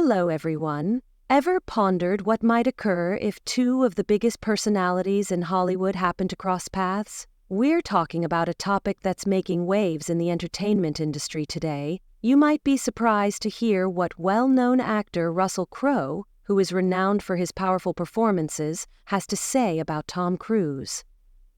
Hello, everyone. Ever pondered what might occur if two of the biggest personalities in Hollywood happen to cross paths? We're talking about a topic that's making waves in the entertainment industry today. You might be surprised to hear what well-known actor Russell Crowe, who is renowned for his powerful performances, has to say about Tom Cruise.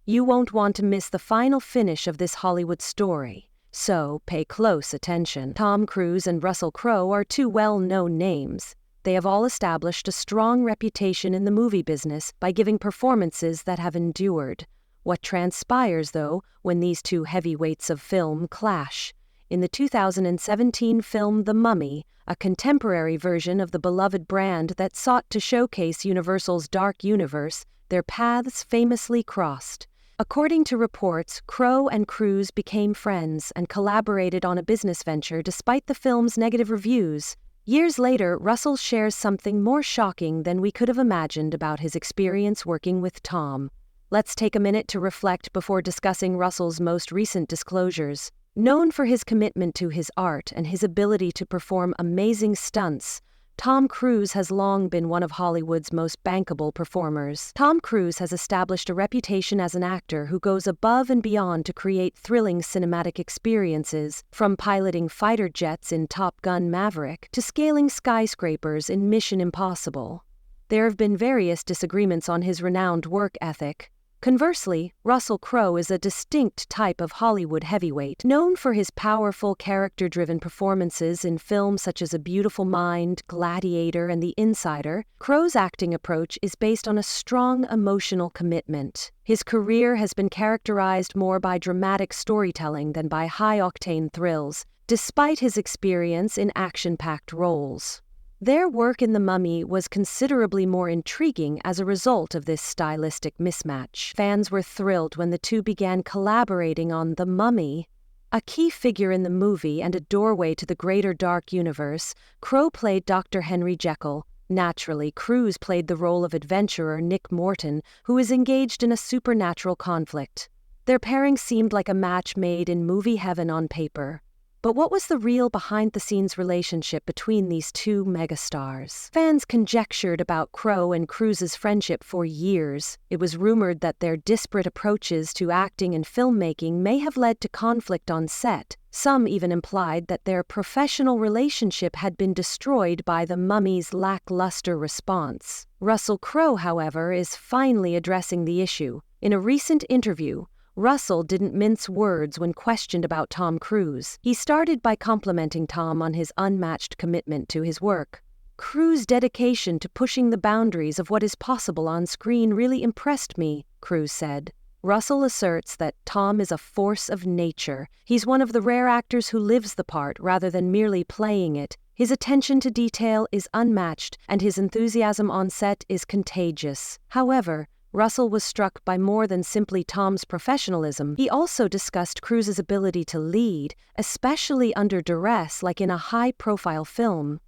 You won't want to miss the final finish of this Hollywood story, so pay close attention. Tom Cruise and Russell Crowe are two well-known names. They have all established a strong reputation in the movie business by giving performances that have endured. What transpires, though, when these two heavyweights of film clash? In the 2017 film The Mummy, a contemporary version of the beloved brand that sought to showcase Universal's dark universe, their paths famously crossed. According to reports, Crowe and Cruise became friends and collaborated on a business venture despite the film's negative reviews. Years later, Russell shares something more shocking than we could have imagined about his experience working with Tom. Let's take a minute to reflect before discussing Russell's most recent disclosures. Known for his commitment to his art and his ability to perform amazing stunts, Tom Cruise has long been one of Hollywood's most bankable performers. Tom Cruise has established a reputation as an actor who goes above and beyond to create thrilling cinematic experiences, from piloting fighter jets in Top Gun: Maverick to scaling skyscrapers in Mission: Impossible. There have been various disagreements on his renowned work ethic. Conversely, Russell Crowe is a distinct type of Hollywood heavyweight, known for his powerful, character-driven performances in films such as A Beautiful Mind, Gladiator, and The Insider. Crowe's acting approach is based on a strong emotional commitment. His career has been characterized more by dramatic storytelling than by high-octane thrills, despite his experience in action-packed roles. Their work in The Mummy was considerably more intriguing as a result of this stylistic mismatch. Fans were thrilled when the two began collaborating on The Mummy. A key figure in the movie and a doorway to the greater dark universe, Crowe played Dr. Henry Jekyll. Naturally, Cruise played the role of adventurer Nick Morton, who is engaged in a supernatural conflict. Their pairing seemed like a match made in movie heaven on paper. But what was the real behind-the-scenes relationship between these two megastars? Fans conjectured about Crowe and Cruise's friendship for years. It was rumored that their disparate approaches to acting and filmmaking may have led to conflict on set. Some even implied that their professional relationship had been destroyed by The Mummy's lackluster response. Russell Crowe, however, is finally addressing the issue. In a recent interview, Russell didn't mince words when questioned about Tom Cruise. He started by complimenting Tom on his unmatched commitment to his work. "Cruise's dedication to pushing the boundaries of what is possible on screen really impressed me," Cruise said. Russell asserts that Tom is a force of nature. He's one of the rare actors who lives the part rather than merely playing it. His attention to detail is unmatched, and his enthusiasm on set is contagious. However, Russell was struck by more than simply Tom's professionalism. He also discussed Cruise's ability to lead, especially under duress like in a high-profile film.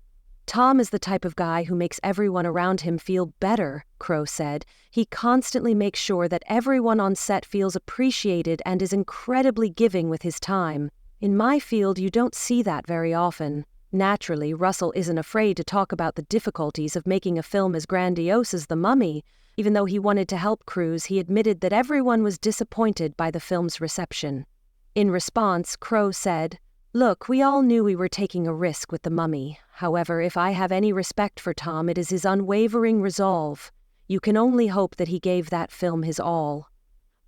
"Tom is the type of guy who makes everyone around him feel better," Crowe said. "He constantly makes sure that everyone on set feels appreciated and is incredibly giving with his time. In my field, you don't see that very often." Naturally, Russell isn't afraid to talk about the difficulties of making a film as grandiose as The Mummy. Even though he wanted to help Cruise, he admitted that everyone was disappointed by the film's reception. In response, Crowe said, "Look, we all knew we were taking a risk with The Mummy. However, if I have any respect for Tom, it is his unwavering resolve. You can only hope that he gave that film his all."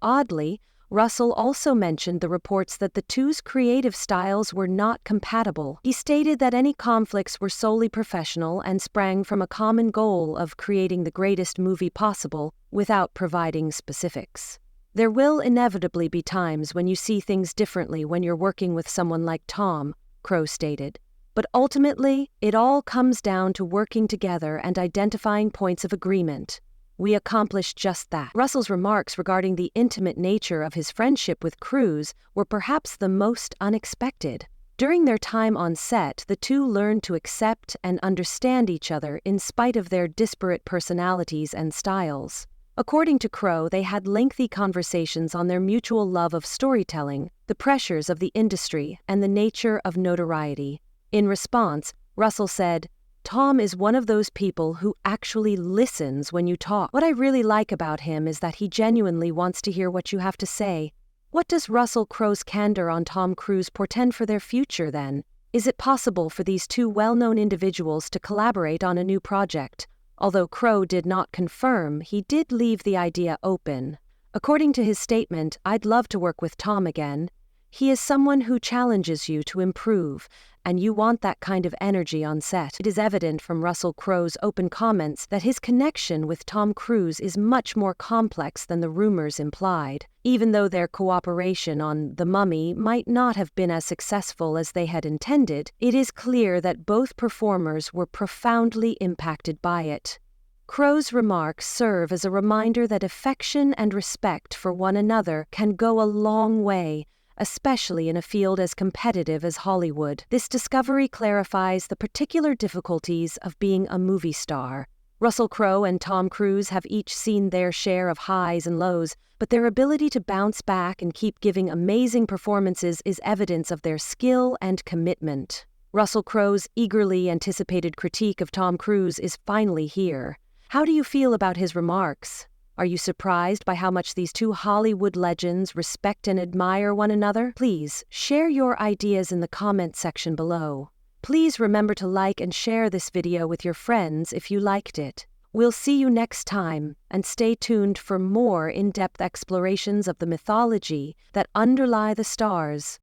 Oddly, Russell also mentioned the reports that the two's creative styles were not compatible. He stated that any conflicts were solely professional and sprang from a common goal of creating the greatest movie possible without providing specifics. "There will inevitably be times when you see things differently when you're working with someone like Tom," Crowe stated. "But ultimately, it all comes down to working together and identifying points of agreement. We accomplished just that." Russell's remarks regarding the intimate nature of his friendship with Cruise were perhaps the most unexpected. During their time on set, the two learned to accept and understand each other in spite of their disparate personalities and styles. According to Crowe, they had lengthy conversations on their mutual love of storytelling, the pressures of the industry, and the nature of notoriety. In response, Russell said, Tom is one of those people who actually listens when you talk. What I really like about him is that he genuinely wants to hear what you have to say. What does Russell Crowe's candor on Tom Cruise portend for their future, then? Is it possible for these two well-known individuals to collaborate on a new project? Although Crowe did not confirm, he did leave the idea open. According to his statement, "I'd love to work with Tom again." He is someone who challenges you to improve, and you want that kind of energy on set. It is evident from Russell Crowe's open comments that his connection with Tom Cruise is much more complex than the rumors implied. Even though their cooperation on The Mummy might not have been as successful as they had intended, it is clear that both performers were profoundly impacted by it. Crowe's remarks serve as a reminder that affection and respect for one another can go a long way, especially in a field as competitive as Hollywood. This discovery clarifies the particular difficulties of being a movie star. Russell Crowe and Tom Cruise have each seen their share of highs and lows, but their ability to bounce back and keep giving amazing performances is evidence of their skill and commitment. Russell Crowe's eagerly anticipated critique of Tom Cruise is finally here. How do you feel about his remarks? Are you surprised by how much these two Hollywood legends respect and admire one another? Please share your ideas in the comment section below. Please remember to like and share this video with your friends if you liked it. We'll see you next time, and stay tuned for more in-depth explorations of the mythology that underlie the stars.